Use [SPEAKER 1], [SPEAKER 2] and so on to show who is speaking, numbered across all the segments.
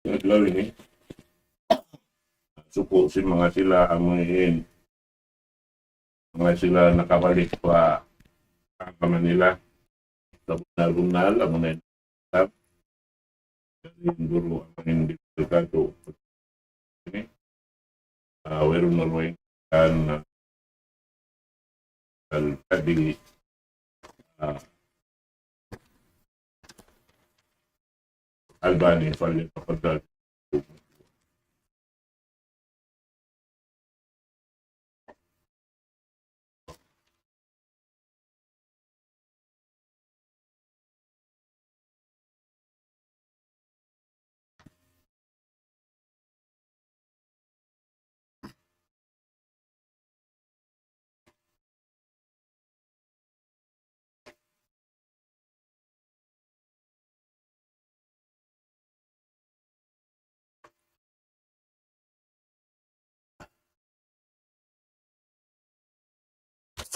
[SPEAKER 1] adlaw ini suko si mga sila amuin mga sila nakabalik pa ang Manila sa bunal-bunal amunin tap yung guru ang hindi kato ini wero normal kan tadi Albani fali papadal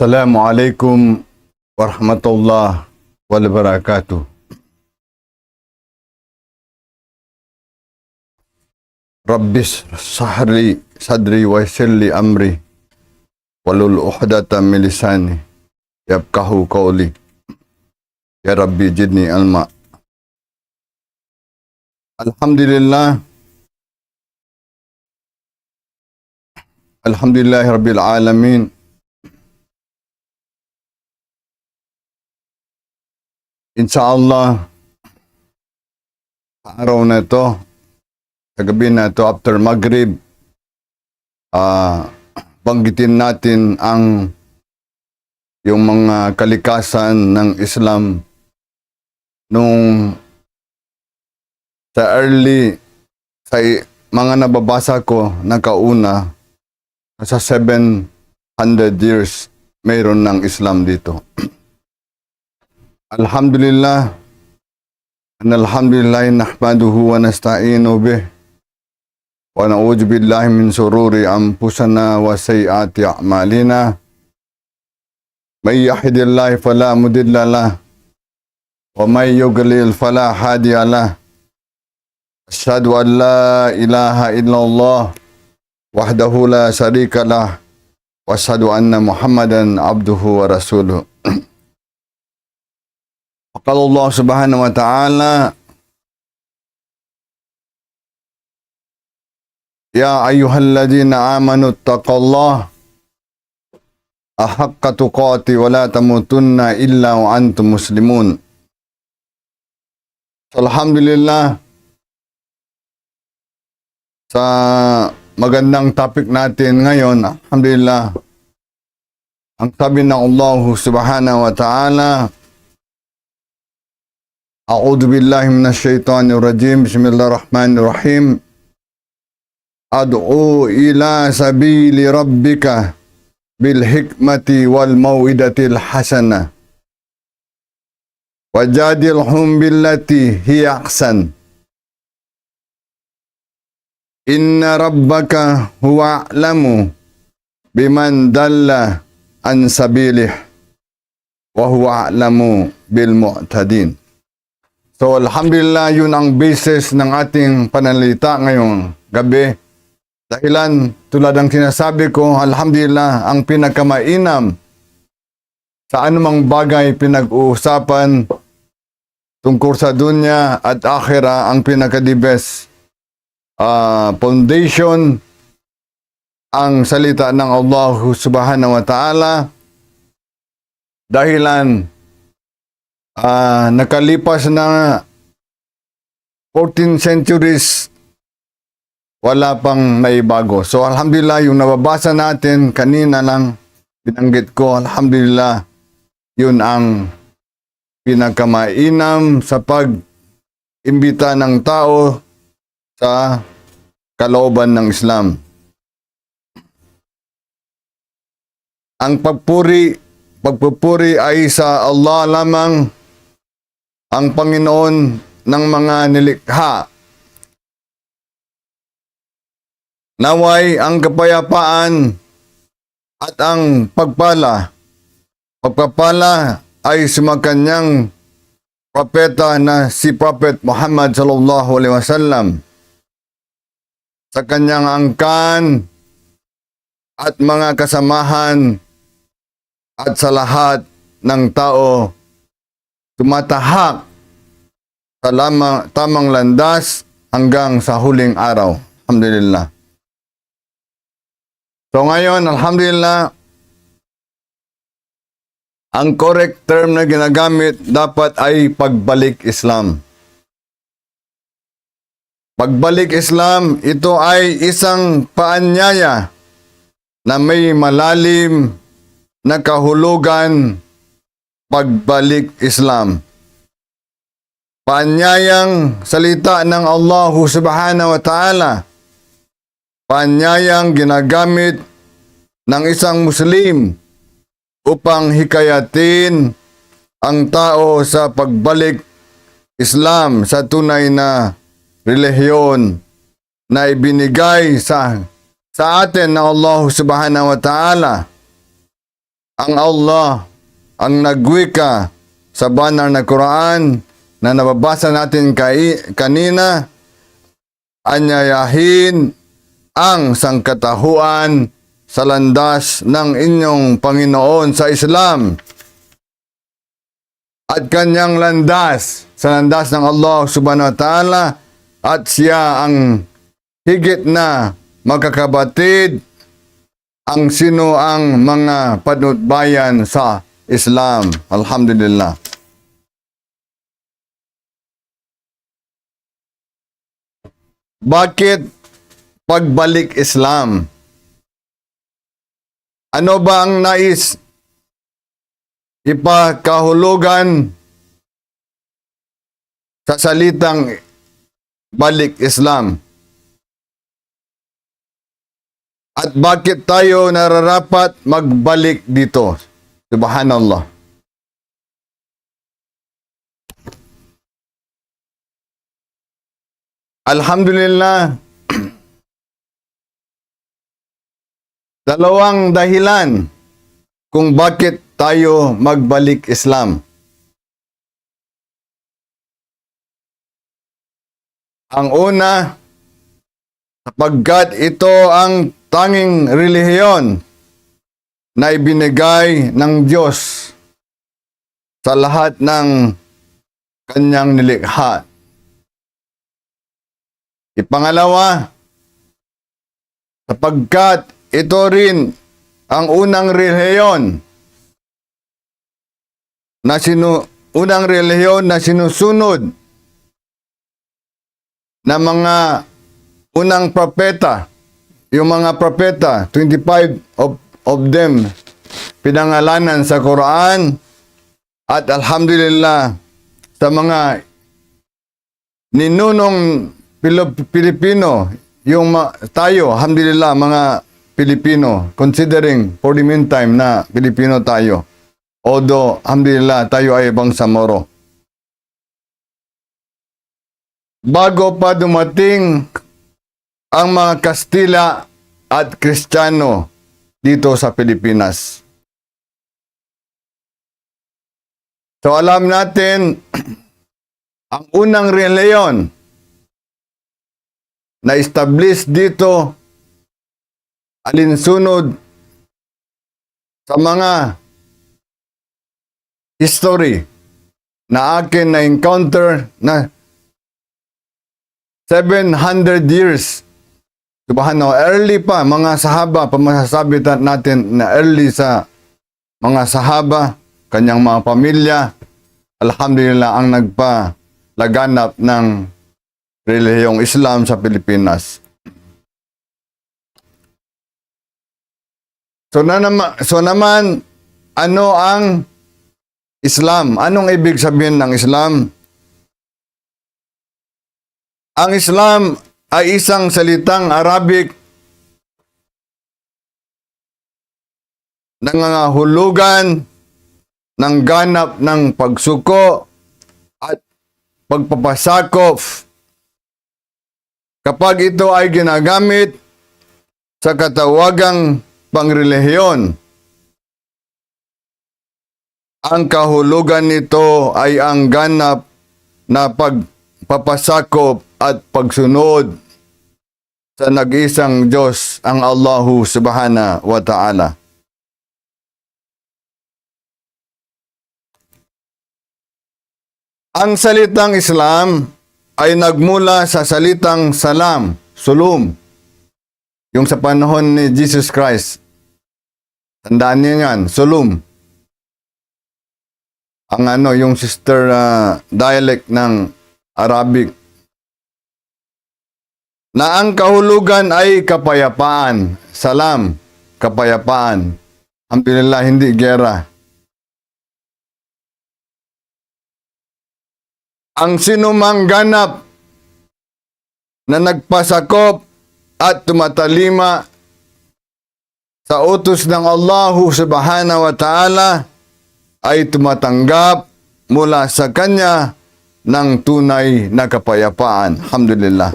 [SPEAKER 2] Assalamualaikum warahmatullahi wabarakatuh. Rabbis sahri sadri wa yassirli amri walul uhdatan min lisani yafqahu qawli. Ya Rabbi zidni ilma. Alhamdulillah. Alhamdulillahirabbil alamin. Insyaallah, araw na ito, sa gabi na ito after Maghrib, banggitin natin yung mga kalikasan ng Islam nung sa mga nababasa ko na kauna, sa 700 years mayroon ng Islam dito. Alhamdulillah, alhamdulillah nahmaduhu wa nasta'inu bih wa na'udzu billahi min sururi anfusina wa sayyiati a'malina. May yahdihillahu fala mudilla lahu wa may yudlil fala hadiya lahu. Asyhadu an la ilaha illallah wahdahu la syarika lahu wa asyhadu anna Muhammadan abduhu wa rasuluh. Qala Allah Subhanahu wa ta'ala, ya ayyuhalladzina amanu taqullaha ahaqqa tuqati wa la tamutunna illa wa antum muslimun. Alhamdulillah, sa magandang topic natin ngayon, alhamdulillah, ang sabi ng Allah Subhanahu wa ta'ala, A'udzu billahi minasy syaithanir rajim. Bismillahirrahmanirrahim. Ad'u ila sabili rabbika bil hikmati wal mau'idatil hasanah. Wajadilhum billati hiya ahsan. Inna rabbaka huwa a'lamu biman dalla an sabilih wa huwa a'lamu bil mu'tadin. So, alhamdulillah, yun ang basis ng ating pananalita ngayong gabi. Dahilan, tulad ng sinasabi ko, alhamdulillah, ang pinakamainam sa anumang bagay pinag-uusapan tungkol sa dunya at akhira, ang pinaka-the best foundation, ang salita ng Allah Subhanahu wa ta'ala. Dahilan, nakalipas na 14 centuries, wala pang naibago. So alhamdulillah, yung nababasa natin kanina lang, binanggit ko, alhamdulillah, yun ang pinakamainam sa pag-imbita ng tao sa kalooban ng Islam. Ang pagpupuri ay sa Allah lamang, ang Panginoon ng mga nilikha. Naway ang kapayapaan at ang pagpapala ay sumakanyang propeta na si Prophet Muhammad sallallahu alaihi wasallam. sa kanyang angkan at mga kasamahan at sa lahat ng tao tumatahak sa tamang landas hanggang sa huling araw. Alhamdulillah. So ngayon, alhamdulillah, ang correct term na ginagamit dapat ay pagbalik Islam. Pagbalik Islam, ito ay isang paanyaya na may malalim na kahulugan. Pagbalik Islam. Paanyayang salita ng Allah subhanahu wa ta'ala. Paanyayang ginagamit ng isang Muslim upang hikayatin ang tao sa pagbalik Islam sa tunay na relihiyon na ibinigay sa atin ng Allah subhanahu wa ta'ala. Ang Allah ang nagwika sa banal na Quran na nababasa natin kanina, anyayahin ang sangkatahuan sa landas ng inyong Panginoon sa Islam at kanyang landas sa landas ng Allah subhanahu wa ta'ala, at siya ang higit na magkakabatid ang sino ang mga panutbayan sa Islam. Alhamdulillah. Bakit pagbalik Islam? Ano ba ang nais ipakahulugan sa salitang balik Islam? At bakit tayo nararapat magbalik dito? Subhanallah. Alhamdulillah, dalawang dahilan kung bakit tayo magbalik Islam. Ang una, sapagkat ito ang tanging relihiyon na ibinigay ng Diyos sa lahat ng kanyang nilikha. Ipangalawa, sapagkat ito rin ang unang relihiyon na sinusunod na mga unang propeta. Yung mga propeta, 25 of them pinangalanan sa Quran, at alhamdulillah sa mga ninunong Pilipino, tayo, alhamdulillah, mga Pilipino, considering for the meantime na Pilipino tayo, although alhamdulillah tayo ay Bangsamoro. Bago pa dumating ang mga Kastila at Kristiyano dito sa Pilipinas. So alam natin, ang unang reliyon na establish dito alinsunod sa mga history na akin na encounter na 700 years. Subhanallah, early pa, mga sahaba, pamasasabi natin na early sa mga sahaba, kanyang mga pamilya, alhamdulillah, ang nagpalaganap ng relihiyong Islam sa Pilipinas. So naman, ano ang Islam? Anong ibig sabihin ng Islam? Ang Islam ay isang salitang Arabic nangangahulugan ng ganap ng pagsuko at pagpapasakop kapag ito ay ginagamit sa katawagang pangrelihiyon. Ang kahulugan nito ay ang ganap na pagpapasakop at pagsunod sa nag-isang Diyos, ang Allahu Subhanahu wa Ta'ala. Ang salitang Islam ay nagmula sa salitang salam, sulum, yung sa panahon ni Jesus Christ. Tandaan niyo yan, sulum. Ang yung sister dialect ng Arabic. Na ang kahulugan ay kapayapaan. Salam, kapayapaan. Alhamdulillah, hindi gera. Ang sinumang ganap na nagpasakop at tumatalima sa utos ng Allahu Subhanahu wa Ta'ala ay tumatanggap mula sa Kanya ng tunay na kapayapaan. Alhamdulillah.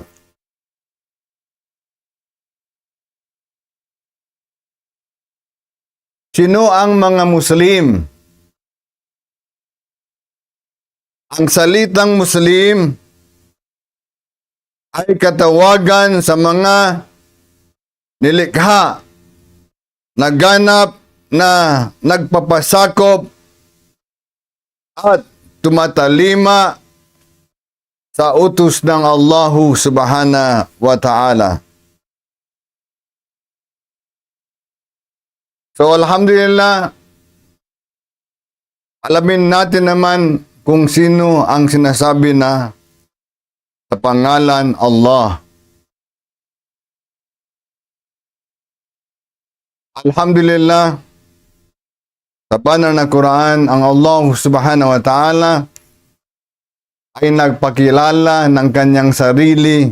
[SPEAKER 2] Sino ang mga Muslim? Ang salitang Muslim ay katawagan sa mga nilikha na ganap na nagpapasakop at tumatalima sa utos ng Allahu Subhanahu wa Ta'ala. So alhamdulillah, alamin natin naman kung sino ang sinasabi na sa pangalan Allah. Alhamdulillah, sa banal na Quran, ang Allah Subhanahu wa Ta'ala ay nagpakilala ng kanyang sarili.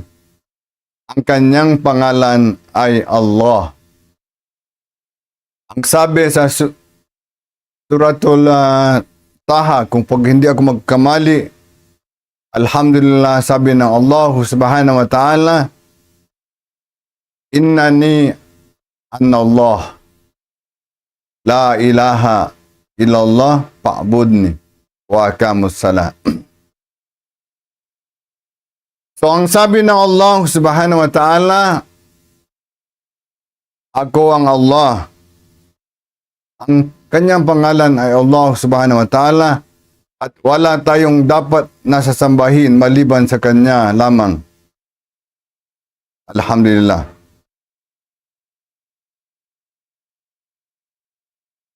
[SPEAKER 2] Ang kanyang pangalan ay Allah. Ang sabi sa Suratul Taha, kung pag hindi ako magkamali, alhamdulillah, sabi ng Allah Subhanahu wa Ta'ala, innani anallah, la ilaha illallah fa'budni wa aqamus salat. So ang sabi ng Allah Subhanahu wa Ta'ala, ako ang Allah. Ang kanyang pangalan ay Allah Subhanahu wa Ta'ala at wala tayong dapat nasasambahin maliban sa kanya lamang. Alhamdulillah.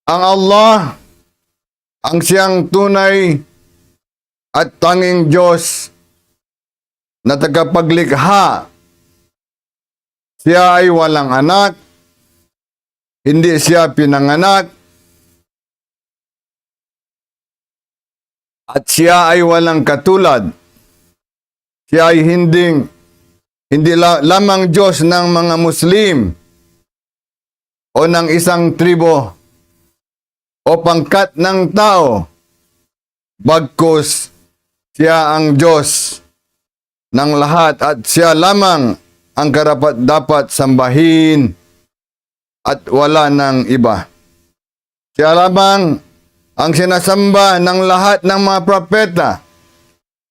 [SPEAKER 2] Ang Allah, ang siyang tunay at tanging Diyos na tagapaglikha. Siya ay walang anak, hindi siya pinanganak, at siya ay walang katulad. Siya ay hindi lamang Diyos ng mga Muslim o ng isang tribo o pangkat ng tao. Bagkus siya ang Diyos ng lahat at siya lamang ang karapat-dapat sambahin at wala ng iba. Siya lamang ang sinasamba ng lahat ng mga propeta.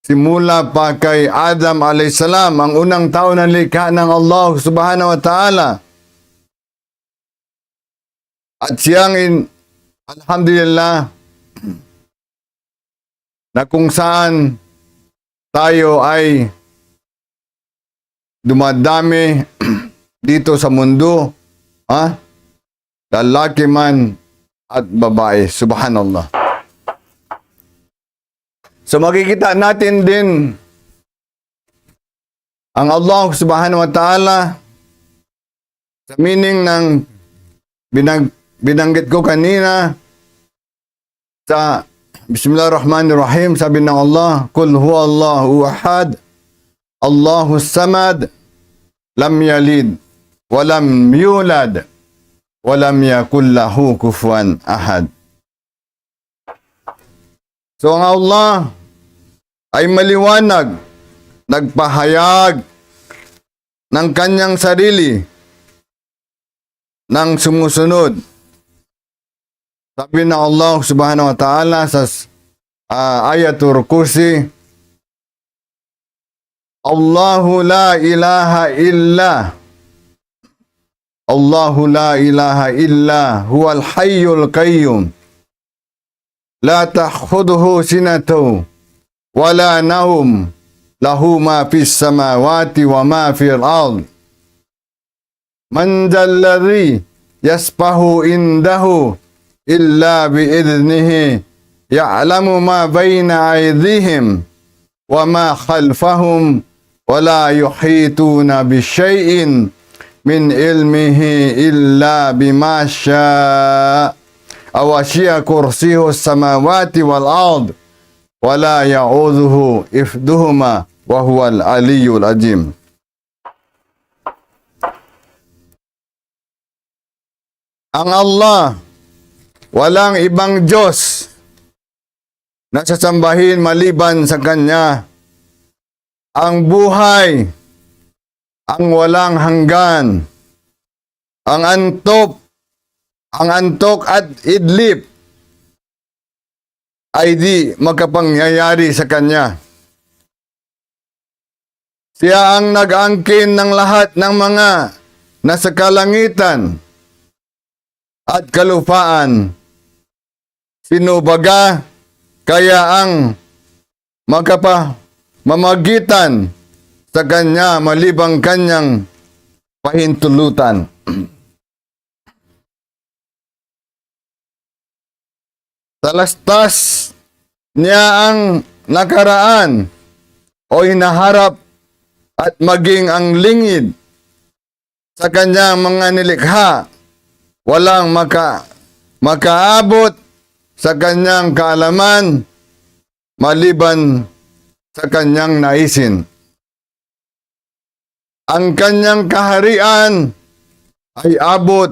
[SPEAKER 2] Simula pa kay Adam a.s. ang unang tao na likha ng Allah Subhanahu wa Ta'ala. At siyang alhamdulillah na kung saan tayo ay dumadami dito sa mundo, lalaki man at babae. Subhanallah. So makikita natin din ang Allah Subhanahu wa Ta'ala sa meaning ng binanggit ko kanina sa Bismillahirrahmanirrahim. Sabi ng Allah, Kul huwallahu ahad, Allahus samad, lam yalid, walam yulad, walam yakul lahu kufuwan ahad. So ang Allah ay maliwanag, nagpahayag ng kanyang sarili ng sumusunod. Sabi ng Allah Subhanahu wa Ta'ala sa Ayatul Kursi, Allahu la ilaha illa Allahu la ilaha illa huwal hayyul qayyum. La ta'khudhuhu sinatu wa la nawm. Lahu ma fis samawati wa ma fil ard. Man dhal ladzi yasfahu indahu illa bi idnihi. Ya'lamu ma baina aydihim wa ma khalfahum wa la yuhituna bi syai'in min ilmihi illa bima syaa. Awasya kursiyu samawati wal ard wa la ya'udhuhu ifduhuma wa huwal aliyyul azim. Ang Allah, walang ibang Diyos na sasambahin maliban sa Kanya. Ang buhay, ang walang hanggan, ang antok at idlip ay di makapangyayari sa Kanya. Siya ang nag-angkin ng lahat ng mga nasa kalangitan at kalupaan. Sinubaga kaya ang mamagitan sa Kanya malibang Kanyang pahintulutan. Talastas niya ang nakaraan o hinaharap at maging ang lingid sa Kanyang mga nilikha. Walang makaabot sa Kanyang kaalaman maliban sa Kanyang naisin. Ang Kanyang kaharian ay abot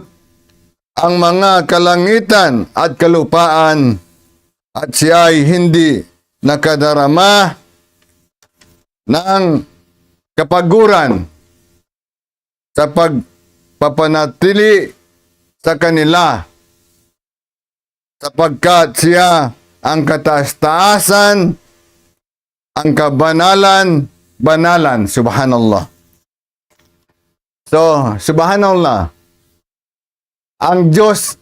[SPEAKER 2] ang mga kalangitan at kalupaan at siya ay hindi nakadarama ng kapaguran sa pagpapanatili sa kanila sapagkat siya ang kataas-taasan, ang kabanalan, subhanallah. So, subhanallah, ang Diyos,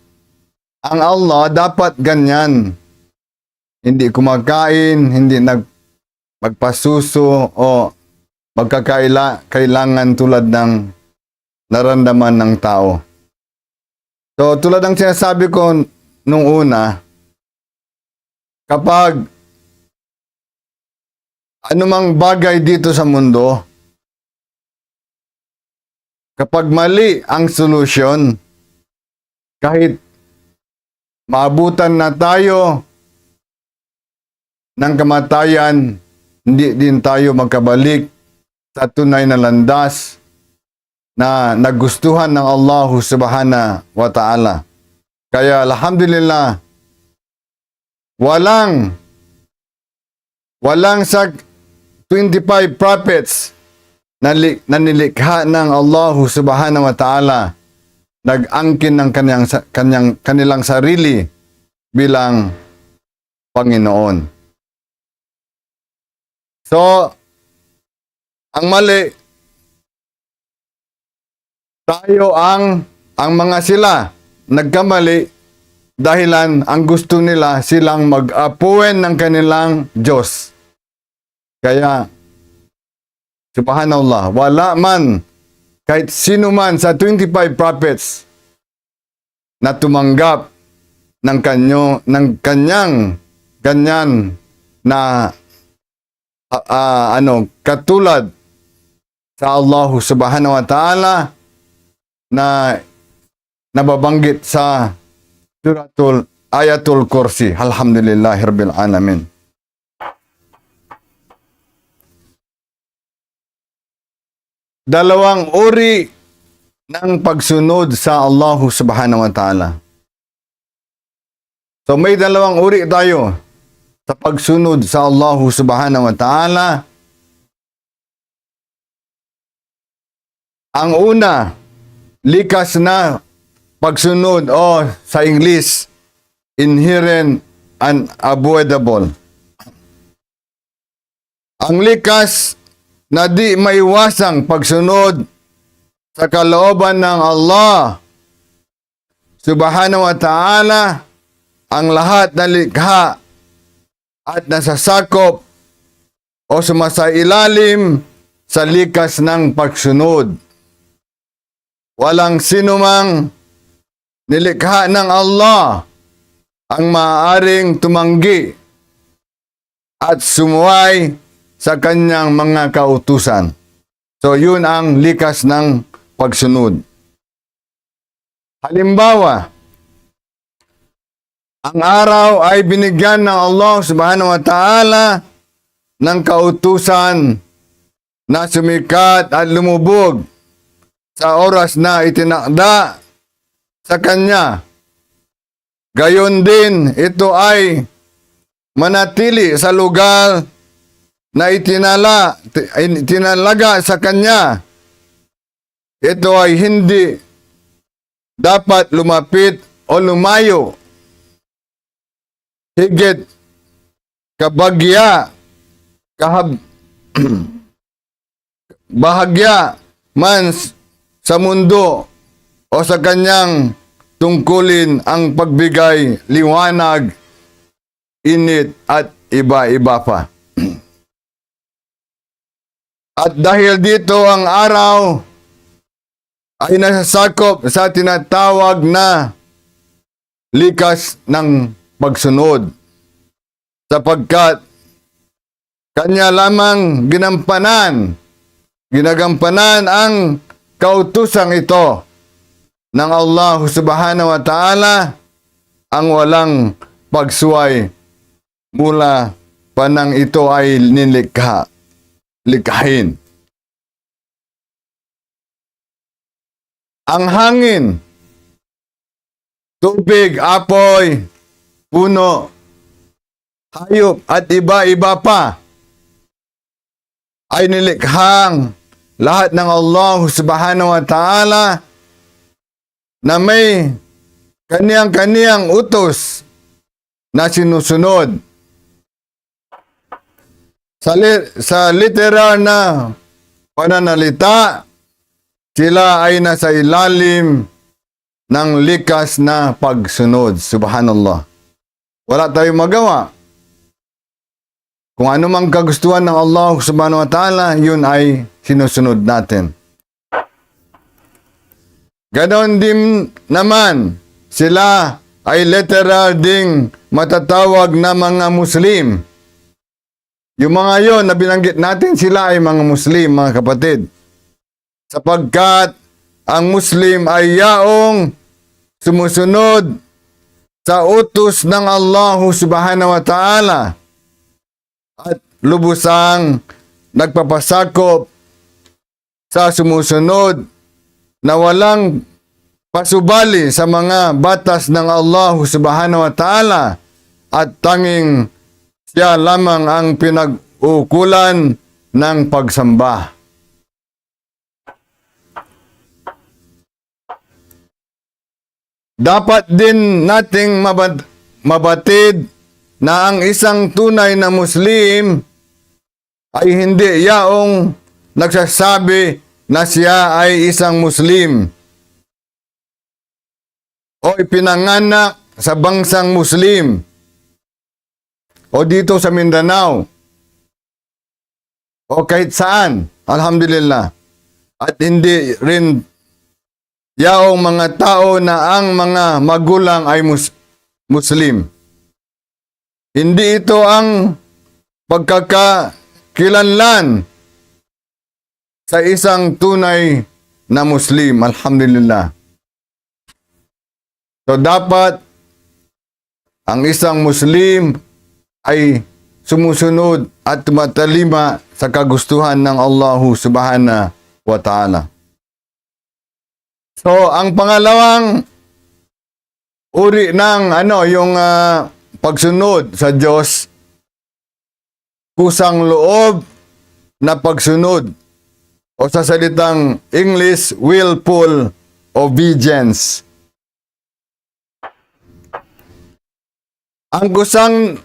[SPEAKER 2] ang Allah, dapat ganyan. Hindi kumakain, hindi magpasuso o magkakailangan tulad ng naramdaman ng tao. So, tulad ng sinasabi ko nung una, kapag anumang bagay dito sa mundo, kapag mali ang solusyon, kahit maabutan na tayo ng kamatayan, hindi din tayo magkabalik sa tunay na landas na nagustuhan ng Allah subhanahu wa ta'ala. Kaya alhamdulillah, walang sa 25 prophets na nilikha ng Allah subhanahu wa ta'ala nag-angkin ng kanilang sarili bilang Panginoon. So, ang mali, tayo ang mga sila nagkamali dahilan ang gusto nila silang mag-apuin ng kanilang Diyos. Kaya, subhanallah, wala man kahit sino man sa 25 prophets na tumanggap ng kanyang ganyan na katulad sa Allah subhanahu wa ta'ala na nababanggit sa Ayatul Kursi. Alhamdulillahirabbil alamin. Dalawang uri ng pagsunod sa Allah subhanahu wa ta'ala. So may dalawang uri tayo sa pagsunod sa Allah subhanahu wa ta'ala. Ang una, likas na pagsunod o sa English, inherent and avoidable. Ang likas na di maiwasang pagsunod sa kalooban ng Allah Subhanahu wa Ta'ala ang lahat na likha at nasasakop o sumasailalim sa likas ng pagsunod. Walang sinumang nilikha ng Allah ang maaaring tumanggi at sumuway sa kanyang mga kautusan. So yun ang likas ng pagsunod. Halimbawa, ang araw ay binigyan ng Allah Subhanahu wa Ta'ala ng kautusan na sumikat at lumubog sa oras na itinakda sa kanya. Gayon din, ito ay manatili sa lugar na itinalaga sa kanya. Ito ay hindi dapat lumapit o lumayo higit bahagya man sa mundo o sa kanyang tungkulin ang pagbigay liwanag, init at iba-iba pa. At dahil dito ang araw ay nasasakop sa tinatawag na likas ng pagsunod, sapagkat kanya lamang ginagampanan ang kautusang ito ng Allah Subhanahu wa Ta'ala, ang walang pagsuway mula pa nang ito ay likhain. Ang hangin, tubig, apoy, puno, hayop at iba-iba pa ay nilikhang lahat ng Allah Subhanahu wa Ta'ala na may kaniyang-kaniyang utos na sinusunod. Sa literal na pananalita, sila ay nasa ilalim ng likas na pagsunod. Subhanallah. Wala tayong magawa. Kung ano mang kagustuhan ng Allah Subhanahu wa Ta'ala, yun ay sinusunod natin. Ganon din naman, sila ay literal ding matatawag na mga Muslim. Yung mga yon na binanggit natin, sila ay mga Muslim, mga kapatid. Sapagkat ang Muslim ay yaong sumusunod sa utos ng Allah Subhanahu wa Ta'ala at lubusang nagpapasakop sa sumusunod na walang pasubali sa mga batas ng Allah Subhanahu wa Ta'ala at tanging siya lamang ang pinag-ukulan ng pagsamba. Dapat din nating mabatid na ang isang tunay na Muslim ay hindi yaong nagsasabi na siya ay isang Muslim o ipinanganak sa bansang Muslim o dito sa Mindanao o kahit saan, alhamdulillah. At hindi rin yaong mga tao na ang mga magulang ay Muslim. Hindi ito ang pagkakakilanlan sa isang tunay na Muslim. Alhamdulillah. So dapat ang isang Muslim ay sumusunod at tumatalima sa kagustuhan ng Allah Subhanahu wa Ta'ala. So, ang pangalawang uri ng yung pagsunod sa Diyos, kusang loob na pagsunod o sa salitang English, willful obedience. Ang kusang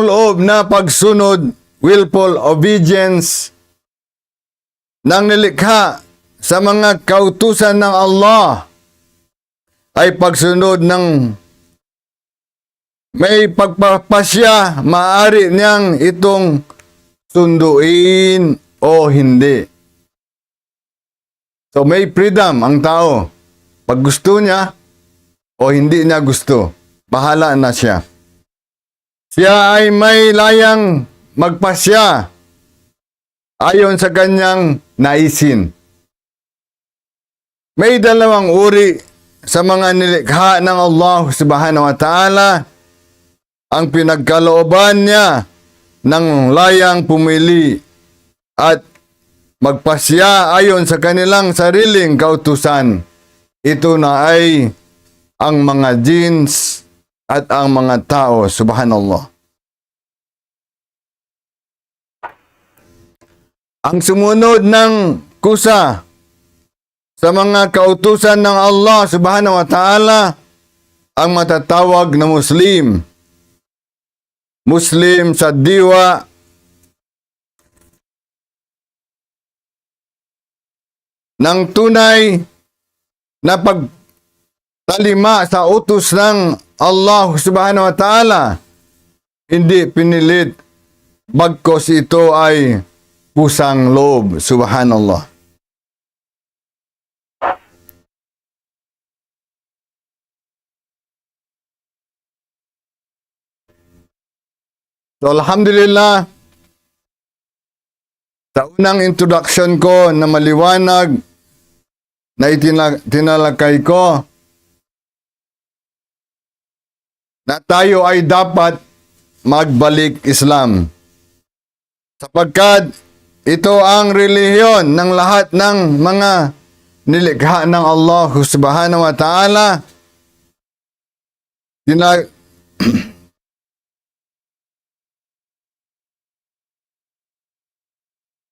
[SPEAKER 2] loob na pagsunod, willful obedience, nang nilikha sa mga kautusan ng Allah ay pagsunod ng may pagpapasya, maaari niyang itong sunduin o hindi. So may freedom ang tao. Pag gusto niya o hindi niya gusto, bahala na siya. Siya ay may layang magpasya ayon sa kanyang naisin. May dalawang uri sa mga nilikha ng Allah subhanahu wa ta'ala. Ang pinagkalooban niya ng layang pumili at magpasya ayon sa kanilang sariling kautusan. Ito na ay ang mga jins at ang mga tao, subhanallah. Ang sumunod ng kusa sa mga kautusan ng Allah subhanahu wa ta'ala ang matatawag na Muslim. Muslim sa diwa ng tunay na pagtalima sa utos ng Allah subhanahu wa ta'ala, hindi pinilit, bagkos ito ay pusang loob, subhanallah. So, alhamdulillah, sa unang introduction ko na maliwanag na tinalakay ko na tayo ay dapat magbalik Islam. Sapagkat ito ang relihiyon ng lahat ng mga nilikha ng Allah subhanahu wa ta'ala.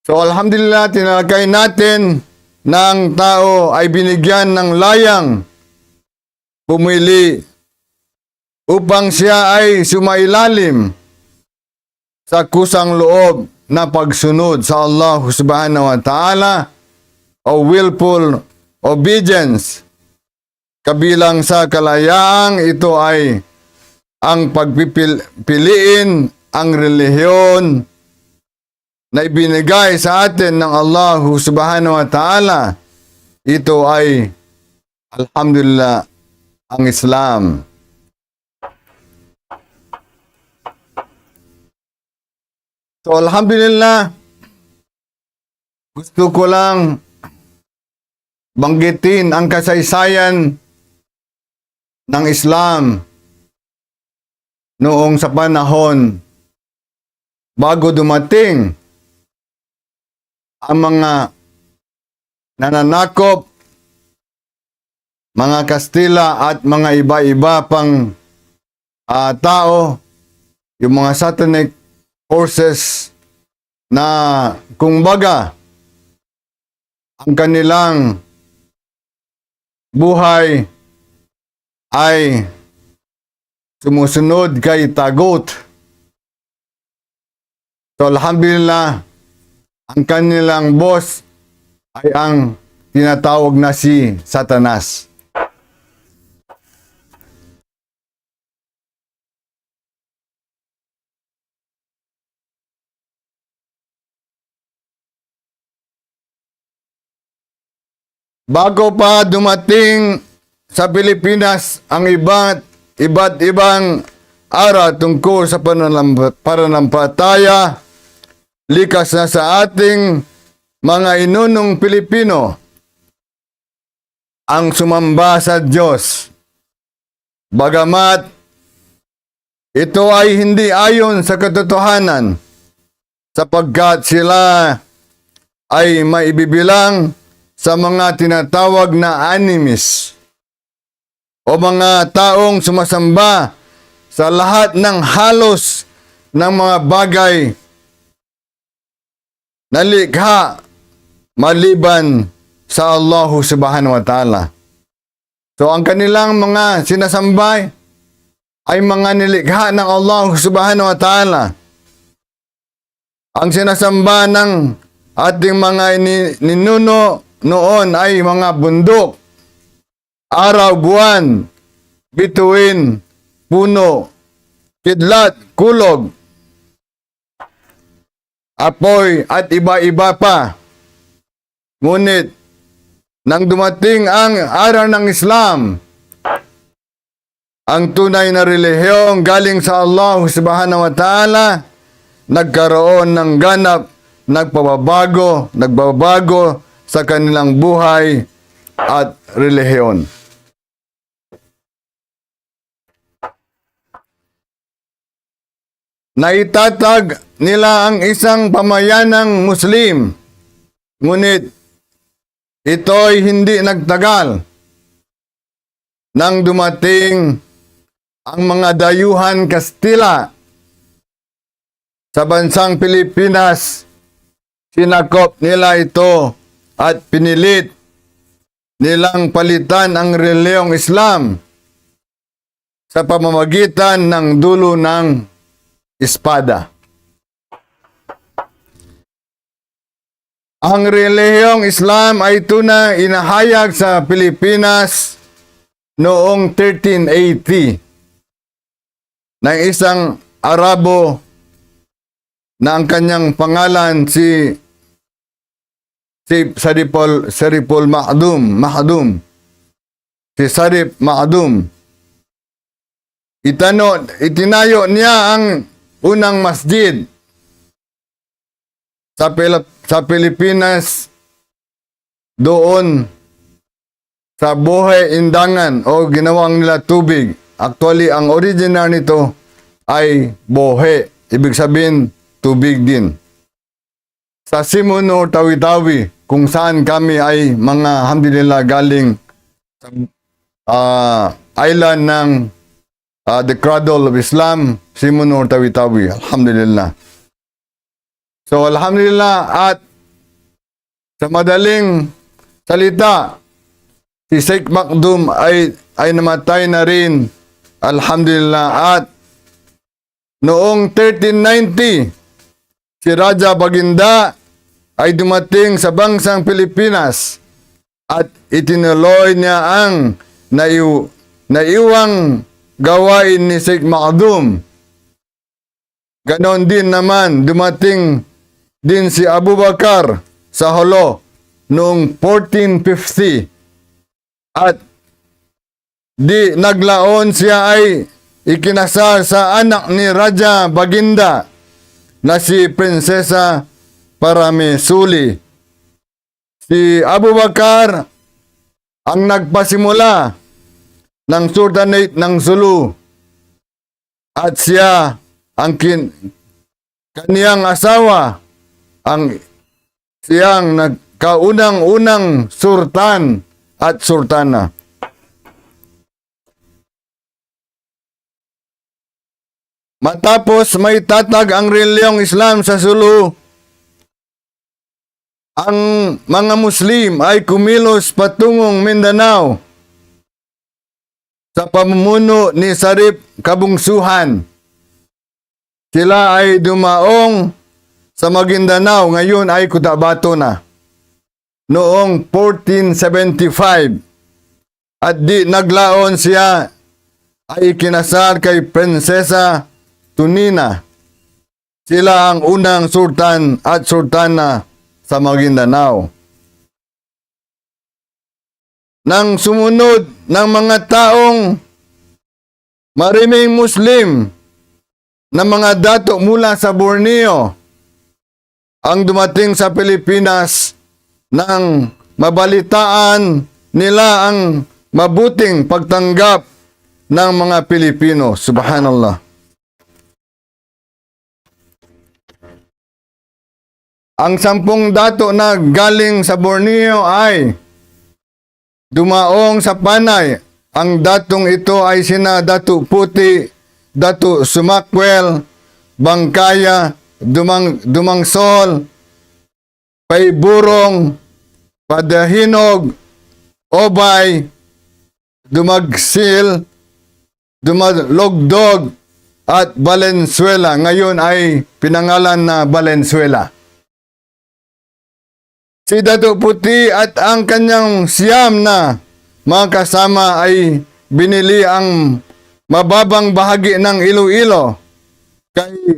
[SPEAKER 2] So alhamdulillah, tinalakay natin na ang tao ay binigyan ng layang pumili upang siya ay sumailalim sa kusang loob na pagsunod sa Allah subhanahu wa ta'ala o willful obedience. Kabilang sa kalayaang ito ay ang pagpipiliin ang relihiyon na ibinigay sa atin ng Allah subhanahu wa ta'ala. Ito ay alhamdulillah ang Islam. So alhamdulillah, gusto ko lang banggitin ang kasaysayan ng Islam noong sa panahon bago dumating ang mga nananakop, mga Kastila at mga iba-iba pang tao, yung mga satanic forces na kumbaga ang kanilang buhay ay sumusunod kay Tagut. So alhamdulillah, ang kanilang boss ay ang tinatawag na si Satanas. Bago pa dumating sa Pilipinas ang iba't ibang ara tungkol sa pananampalataya, likas na sa ating mga inunong Pilipino ang sumamba sa Diyos. Bagamat ito ay hindi ayon sa katotohanan, sapagkat sila ay maibibilang sa mga tinatawag na animist o mga taong sumasamba sa lahat ng halos ng mga bagay na likha maliban sa Allah subhanahu wa ta'ala. So ang kanilang mga sinasambay ay mga nilikha ng Allah subhanahu wa ta'ala. Ang sinasamba ng ating mga ninuno noon ay mga bundok, araw, buwan, bituin, puno, kidlat, kulog, apoy at iba-iba pa. Ngunit nang dumating ang araw ng Islam, ang tunay na relihiyong galing sa Allah subhanahu wa ta'ala, nagkaroon ng ganap, nagbabago sa kanilang buhay at relihiyon. Naitatag nila ang isang pamayanang Muslim, ngunit ito'y hindi nagtagal nang dumating ang mga dayuhan Kastila sa bansang Pilipinas. Sinakop nila ito at pinilit nilang palitan ang relihiyong Islam sa pamamagitan ng dulo ng espada. Ang relihiyong Islam ay tunay inahayag sa Pilipinas noong 1380 ng isang Arabo na ang kanyang pangalan si Saripul Mahdum. Si Sarip Mahdum. Itinayo niya ang unang masjid sa Pilipinas doon sa Buhay Indangan o ginawang nila tubig. Actually, ang original nito ay Bohe. Ibig sabihin, tubig din. Sa Simuno, Tawi-Tawi, kung saan kami ay mga alhamdulillah galing sa island ng the Cradle of Islam, Simuno, Tawi-Tawi. Alhamdulillah. So, alhamdulillah, at sa madaling salita, si Sheikh Makhdoom ay namatay na rin. Alhamdulillah. At noong 1390, si Raja Baginda ay dumating sa bansang Pilipinas at itinuloy niya ang naiwang gawain ni Sheikh Makhdoom. Ganon din naman, dumating din si Abu Bakar sa Holo noong 1450 at naglaon siya ay ikinasal sa anak ni Raja Baginda na si Prinsesa Paramesuli. Si Abu Bakar ang nagpasimula ng Sultanate ng Sulu at siya ang kaniyang asawa ang siyang nagkaunang-unang sultan at sultana. Matapos may tatag ang relihiyong Islam sa Sulu, ang mga Muslim ay kumilos patungong Mindanao sa pamumuno ni Sarip Kabungsuhan. Sila ay dumaong sa Maguindanao, ngayon ay Cotabato na, noong 1475 at naglaon siya ay ikinasal kay Prinsesa Tunina. Sila ang unang sultan at sultana sa Maguindanao. Nang sumunod ng mga taong mariming Muslim na mga dato mula sa Borneo ang dumating sa Pilipinas nang mabalitaan nila ang mabuting pagtanggap ng mga Pilipino. Subhanallah. Ang 10 dato na galing sa Borneo ay dumaong sa Panay. Ang datong ito ay sina Dato Puti, Dato Sumakwel, Bangkaya, Dumangsol, Payburong, Padahinog, Obay, Dumagsil, Dumalogdog, at Valenzuela. Ngayon ay pinangalan na Valenzuela. Si Dato' Puti at ang kanyang siyam na mga kasama ay binili ang mababang bahagi ng Iloilo kay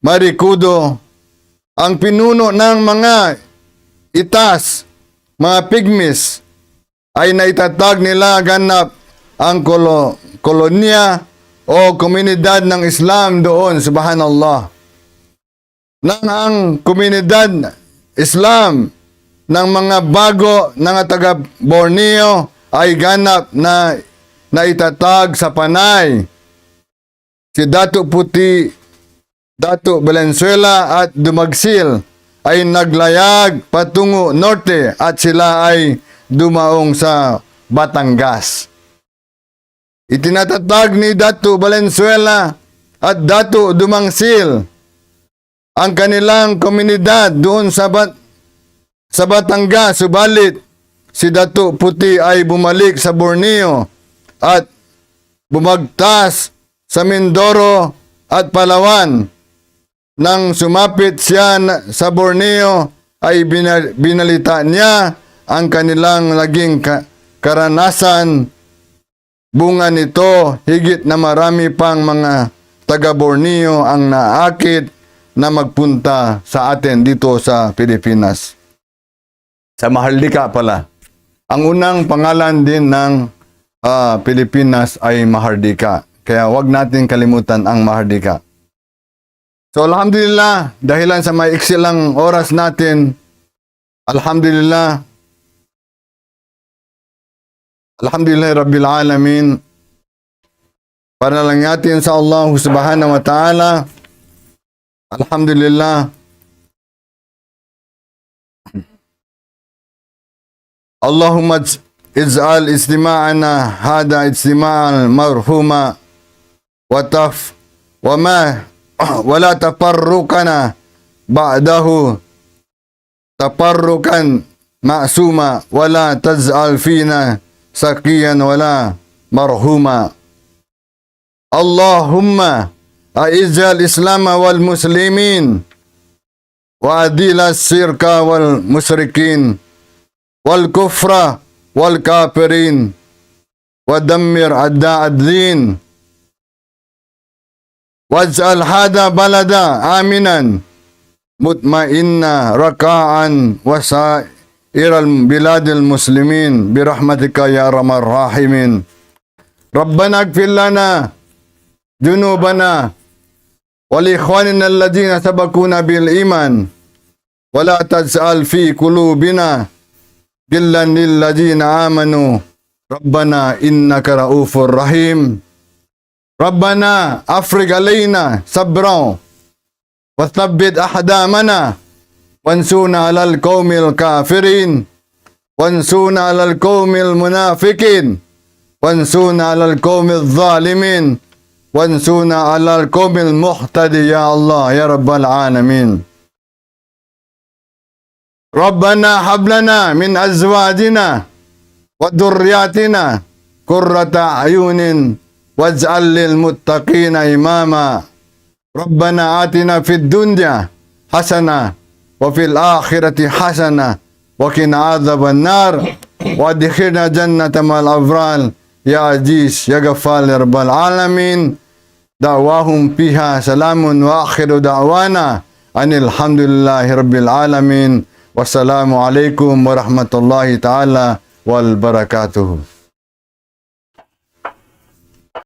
[SPEAKER 2] Maricudo, ang pinuno ng mga itas, mga pigmis, ay naitatag nila ganap ang kolonya o komunidad ng Islam doon, subhanallah. Nang ang komunidad Islam ng mga bago ng taga Borneo ay ganap na naitatag sa Panay. Si Dato' Puti, Dato' Valenzuela at Dumagsil ay naglayag patungo norte at sila ay dumaong sa Batangas. Itinatatag ni Dato' Valenzuela at Dato' Dumagsil ang kanilang komunidad doon sa Batangas, subalit si Dato' Puti ay bumalik sa Borneo at bumagtas sa Mindoro at Palawan. Nang sumapit siya sa Borneo ay binalita niya ang kanilang naging karanasan. Bunga nito, higit na marami pang mga taga Borneo ang naakit na magpunta sa atin dito sa Pilipinas. Sa Maharlika pala. Ang unang pangalan din ng Pilipinas ay Mahardika. Kaya wag natin kalimutan ang Mahardika. So alhamdulillah, dahilan sa may iksilang oras natin, alhamdulillah Rabbil Alamin, panalangin sa Allah subhanahu wa ta'ala. Alhamdulillah. Allahumma ij'al istima'ana hada istima'an marhuma wala tafarrukana ba'dahu tafarrukan ma'suma wala taj'al fina sakiyan wala marhuma. Allahumma a'izal islama wal muslimin wa adila sirka wal musyrikin wal kufra wal kafirin wa dammir ad-din waj'al hada balada aminan mutmainna raka'an wa sa'iral biladil muslimin birahmatika ya arhamar rahimin. Rabbana ighfir lana junubana wa li ikhwanina alladhina sabaquna bil iman wa la taj'al fi qulubina ghillan lil ladzina amanu Rabbana innaka raufur rahim. Rabbana afrigh alaina sabran wa thabbit ahdamana wansuna alal qaumil kafirin wansuna alal qaumil munafikin wansuna alal qaumil zalimin wansuna alal qaumil muhtadi ya Allah ya rabbal alamin. Rabbana hablana min azwajina wa dhurriyyatina qurrata ayunin waj'al lil muttaqina imama. Rabbana atina fid dunya hasana wa fil akhirati hasana wa qina adzaban nar wa adkhilna jannata mal abrar ya aziz ya ghaffar ya rabbal alamin. Da'wahum fiha salamun wa akhiru da'wana anil hamdulillahi rabbil alamin. Wassalamu alaikum warahmatullahi ta'ala wal barakatuh.